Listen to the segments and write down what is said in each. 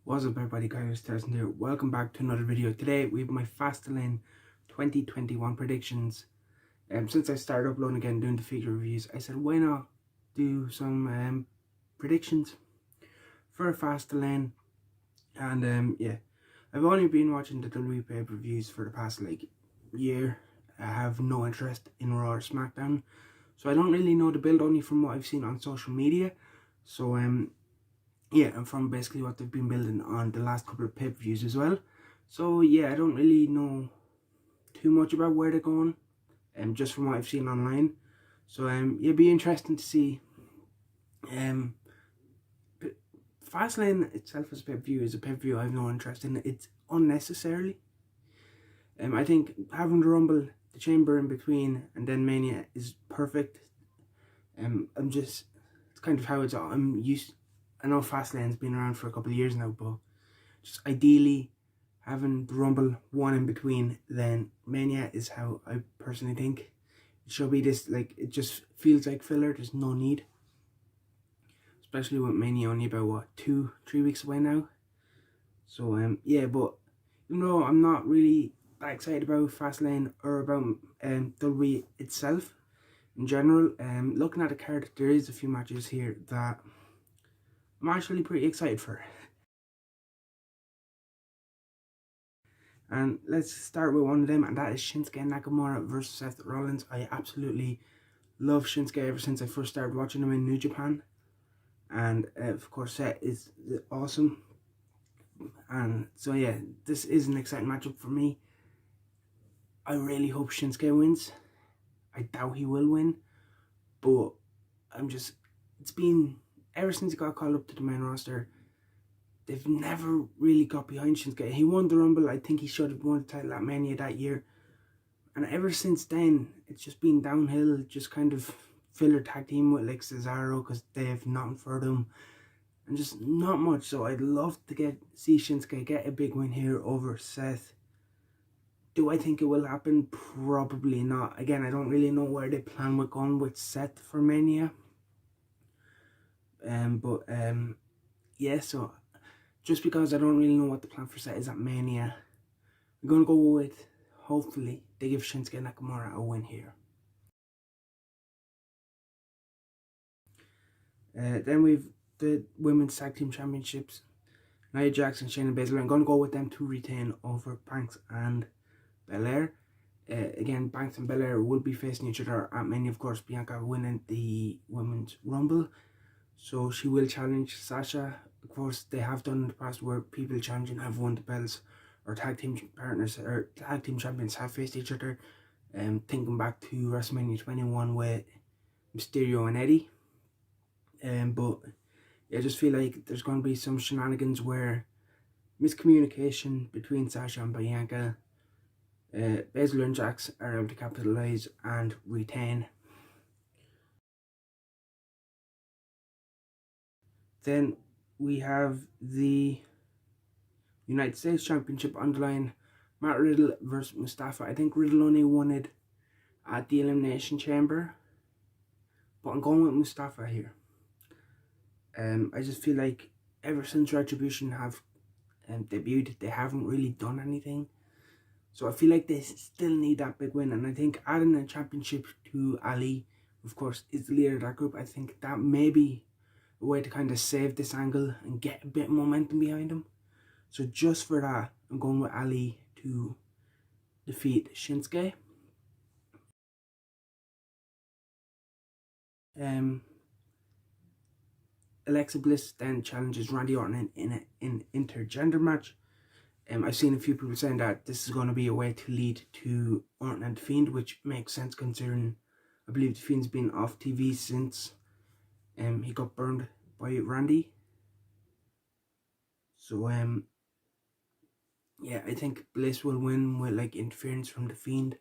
What's up everybody, guys, Seth here. Welcome back to another video. Today we have my Fastlane 2021 predictions. Since I started uploading again, doing the figure reviews, I said why not do some predictions for Fastlane. And yeah, I've only been watching the WWE pay-per-views for the past year. I have no interest in Raw or SmackDown, so I don't really know the build, only from what I've seen on social media. So yeah, and from basically what they've been building on the last couple of pay-per-views as well. So yeah, I don't really know too much about where they're going, just from what I've seen online. So yeah, it'd be interesting to see. Fastlane itself as a pay-per-view is a pay-per-view I have no interest in. It's unnecessarily. I think having the Rumble, the Chamber in between, and then Mania is perfect. It's kind of how I'm used. I know Fastlane's been around for a couple of years now, but just ideally having the Rumble one in between, then Mania is how I personally think it should be. This, it just feels like filler. There's no need, especially with Mania only about what 2-3 weeks away now. So yeah, but even though I'm not really that excited about Fastlane or about WWE itself in general, looking at the card, there is a few matches here that I'm actually pretty excited for. And let's start with one of them, and that is Shinsuke Nakamura versus Seth Rollins. I absolutely love Shinsuke ever since I first started watching him in New Japan. And of course, Seth is awesome. And so yeah, this is an exciting matchup for me. I really hope Shinsuke wins. I doubt he will win, but it's been, ever since he got called up to the main roster, they've never really got behind Shinsuke. He won the Rumble. I think he should have won the title at Mania that year. And ever since then, it's just been downhill. Just kind of filler tag team with like Cesaro because they have nothing for them. And just not much. So I'd love to see Shinsuke get a big win here over Seth. Do I think it will happen? Probably not. Again, I don't really know where they plan with going with Seth for Mania. Yeah, so just because I don't really know what the plan for Seth is at Mania, I'm going to go with, hopefully, they give Shinsuke Nakamura a win here. Then we've the Women's Tag Team Championships. Nia Jax and Shayna Baszler. I'm going to go with them to retain over Banks and Belair. Again, Banks and Belair will be facing each other at Mania. Of course, Bianca winning the Women's Rumble, so she will challenge Sasha. Of course, they have done in the past where people challenging have won the belts, or tag team partners or tag team champions have faced each other. Thinking back to WrestleMania 21 with Mysterio and Eddie. But I just feel like there's going to be some shenanigans where miscommunication between Sasha and Bianca. Baszler and Jax are able to capitalise and retain. Then we have the United States Championship on the line. Matt Riddle versus Mustafa. I think Riddle only won it at the Elimination Chamber, but I'm going with Mustafa here. I just feel like ever since Retribution have debuted, they haven't really done anything. So I feel like they still need that big win. And I think adding a championship to Ali, of course, is the leader of that group. I think that may be a way to kind of save this angle and get a bit of momentum behind him. So just for that, I'm going with Ali to defeat Shinsuke. Alexa Bliss then challenges Randy Orton in an intergender match. I've seen a few people saying that this is going to be a way to lead to Orton and The Fiend, which makes sense considering I believe The Fiend's been off TV since he got burned by Randy. So yeah, I think Bliss will win with interference from The Fiend,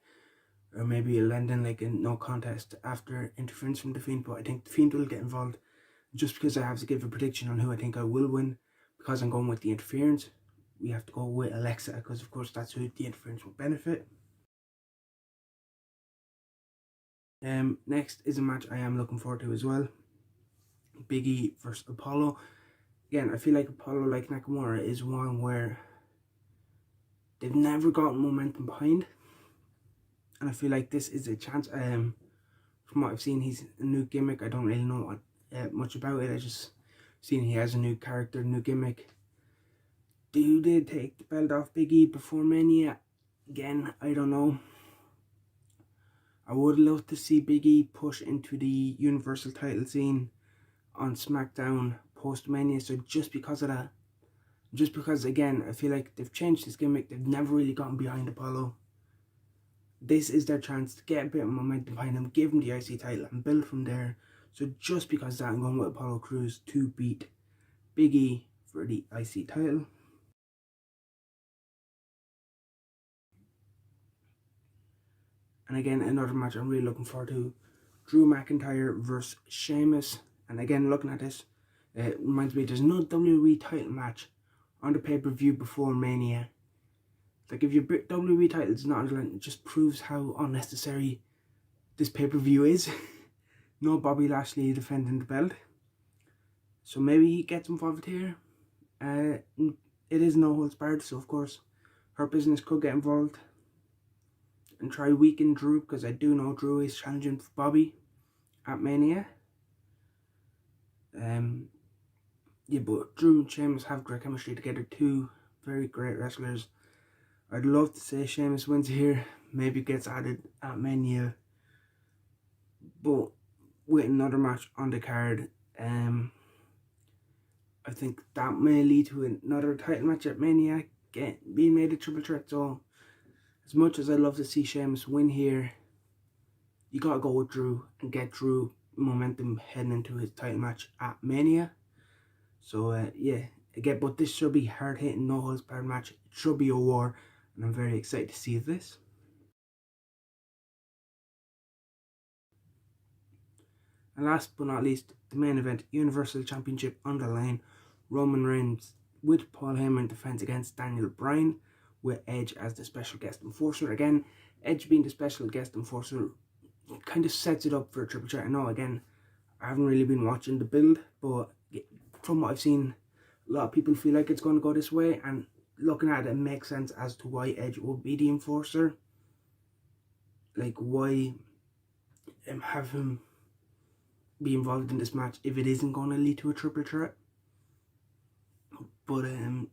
or maybe it'll end in a no contest after interference from The Fiend. But I think The Fiend will get involved. Just because I have to give a prediction on who I think I will win, because I'm going with the interference, we have to go with Alexa, because of course that's who the interference will benefit. Next is a match I am looking forward to as well. Big E versus Apollo. again, I feel like Apollo, like Nakamura, is one where they've never gotten momentum behind. And I feel like this is a chance. From what I've seen, he's a new gimmick. I don't really know much about it. I just seen he has a new character, new gimmick. Do they take the belt off Big E before Mania? Again, I don't know. I would love to see Big E push into the Universal title scene on SmackDown post-Mania. So just because of that, just because, again, I feel like they've changed his gimmick. They've never really gotten behind Apollo. This is their chance to get a bit of momentum behind him, give him the IC title and build from there. So just because of that, I'm going with Apollo Crews to beat Big E for the IC title. And again, another match I'm really looking forward to. Drew McIntyre versus Sheamus. And again, looking at this, it reminds me there's no WWE title match on the pay-per-view before Mania. Like, if your WWE title is not on the line, it just proves how unnecessary this pay-per-view is. No Bobby Lashley defending the belt. So maybe he gets involved here. It is no holds barred, so of course Hurt Business could get involved and try weaken Drew, because I do know Drew is challenging for Bobby at Mania. Yeah, but Drew and Sheamus have great chemistry together, two very great wrestlers. I'd love to say Sheamus wins here, maybe gets added at Mania, but with another match on the card, I think that may lead to another title match at Mania being made a triple threat. So as much as I'd love to see Sheamus win here, you gotta go with Drew and get Drew momentum heading into his title match at Mania. So yeah, again, but this should be hard hitting, no holds barred match. It should be a war, and I'm very excited to see this. And last but not least, the main event, Universal Championship on the line. Roman Reigns with Paul Heyman defends against Daniel Bryan, with Edge as the special guest enforcer. Again, Edge being the special guest enforcer kind of sets it up for a triple threat. I know, again, I haven't really been watching the build, but from what I've seen, a lot of people feel like it's going to go this way, and looking at it, it makes sense as to why Edge will be the enforcer. Like, why have him be involved in this match if it isn't going to lead to a triple threat. But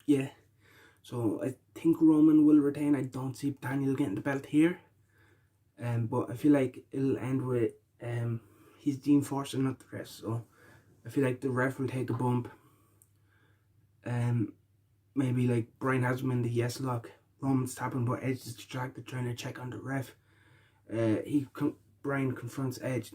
yeah, so I think Roman will retain. I don't see Daniel getting the belt here, but I feel like it'll end with he's the enforcer, not the rest. So I feel like the ref will take a bump. Maybe like Bryan has him in the yes lock, Roman's tapping, but Edge is distracted trying to check on the ref. Bryan confronts Edge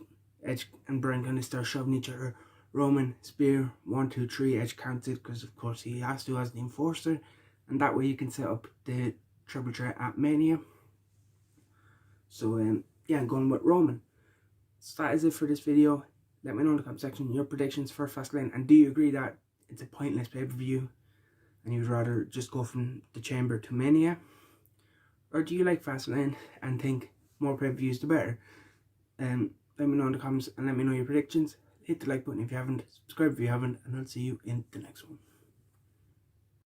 and Bryan kind of start shoving each other. Roman spear, 1, 2, 3. Edge counts it because of course he has to as the enforcer, and that way you can set up the triple threat at Mania. So yeah, I'm going with Roman. So that is it for this video. Let me know in the comment section your predictions for Fastlane, and do you agree that it's a pointless pay-per-view and you'd rather just go from the Chamber to Mania? Or do you like Fastlane and think more pay-per-views the better? Let me know in the comments and let me know your predictions. Hit the like button if you haven't, subscribe if you haven't, and I'll see you in the next one.